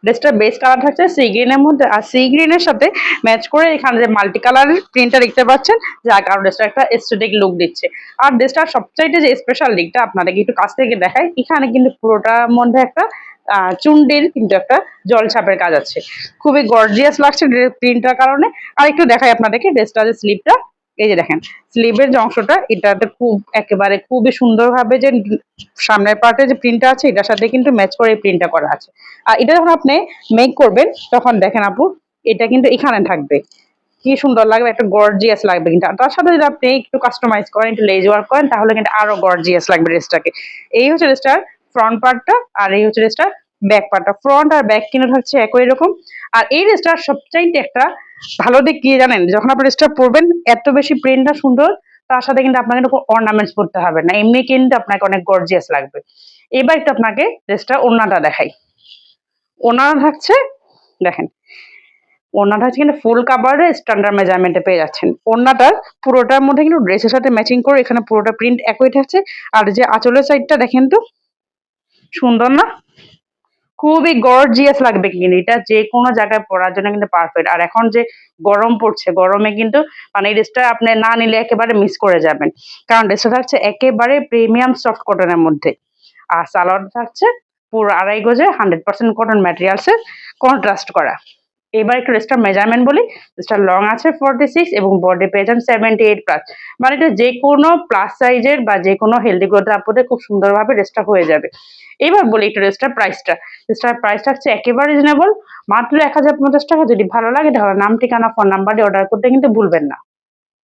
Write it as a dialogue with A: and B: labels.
A: ড্রেসটার base colour থাকছে C গ্রিনের মধ্যে, আর সি গ্রিনের সাথে ম্যাচ করে এখানে যে মাল্টি কালারের প্রিন্টটা দেখতে পাচ্ছেন, যার কারণে ড্রেসটা একটা এস্থেটিক লুক দিচ্ছে। আর ড্রেসটার সবচাইতে যে স্পেশাল দিকটা আপনাদেরকে একটু কাছ থেকে দেখাই, এখানে কিন্তু পুরোটার মধ্যে একটা চুন্ডির কিন্তু একটা জলছাপের কাজ আছে, খুবই গর্জিয়াস লাগছে প্রিন্টটার কারণে। আর একটু দেখাই আপনাদেরকে ড্রেসটা যে স্লিপটা, এই যে দেখেন স্লিভের যে অংশটা এটাতে খুব একেবারে খুবই সুন্দরভাবে যে সামনের পার্টে যে প্রিন্টটা আছে এটার সাথে কিন্তু ম্যাচ করে এই প্রিন্টটা করা আছে। আর এটা যখন আপনি মেক করবেন তখন দেখেন আপু, এটা কিন্তু এখানে থাকবে, কি সুন্দর লাগবে, একটা গর্জিয়াস লাগবে। কিন্তু তার সাথে যদি আপনি একটু কাস্টমাইজ করেন, একটু লেজ ওয়ার্ক করেন, তাহলে কিন্তু আরো গর্জিয়াস লাগবে ড্রেসটাকে। এই হচ্ছে ড্রেসটার ফ্রন্ট পার্টটা, আর এই হচ্ছে ড্রেসটার ব্যাক পার্টটা। ফ্রন্ট আর ব্যাক কিন্তু থাকছে একই রকম। আর এই ড্রেসটার সবচাইতে একটা ভালো দিক কি জানেন, যখন আপনি ড্রেসটা পরবেন এত বেশি প্রিন্টটা সুন্দর, তার সাথে কিন্তু আপনাকে কোনো অর্নামেন্টস পরতে হবে না, এমনি কিন্তু আপনাকে অনেক গর্জিয়াস লাগবে। এবার একটু আপনাকে ড্রেসটা ওড়নাটা দেখাই। ওড়নাটা থাকছে, দেখেন ওড়নাটা হচ্ছে কিন্তু ফুল কাভারে স্ট্যান্ডার্ড মেজারমেন্টে পেয়ে যাচ্ছেন। ওড়নাটার পুরোটার মধ্যে কিন্তু ড্রেসের সাথে ম্যাচিং করে এখানে পুরোটা প্রিন্ট একই থাকছে। আর যে আঁচলের সাইডটা দেখেন তো, সুন্দর না? খুবই গর্জিয়াস লাগবে কিন্তু এটা যে কোনো জায়গায় পরার জন্য কিন্তু পারফেক্ট। আর এখন যে গরম পড়ছে, গরমে কিন্তু মানে এই ড্রেসটা আপনি না নিলে একেবারে মিস করে যাবেন, কারণ ড্রেসটা থাকছে একেবারে প্রিমিয়াম সফট কটনের মধ্যে। আর সালোয়ার থাকছে পুরো 2.5 গজে 100% কটন ম্যাটেরিয়ালসে কন্ট্রাস্ট করা। এবার একটু ড্রেসটার মেজারমেন্ট বলি। ড্রেসটা লং আছে 46 এবং বডি পেয়ে যান 78 প্লাস, মানে এটা যে কোনো প্লাস সাইজের বা যে কোনো হেলদি গ্রোথের আপুদের খুব সুন্দরভাবে ড্রেসটা হয়ে যাবে। এবার বলি একটু ড্রেসটার প্রাইসটা। ড্রেসটার প্রাইস থাকছে একেবারে রিজনেবল, মাত্র 1050 টাকা। যদি ভালো লাগে তাহলে নাম, ঠিকানা, ফোন নাম্বার দিয়ে অর্ডার করতে কিন্তু ভুলবেন না।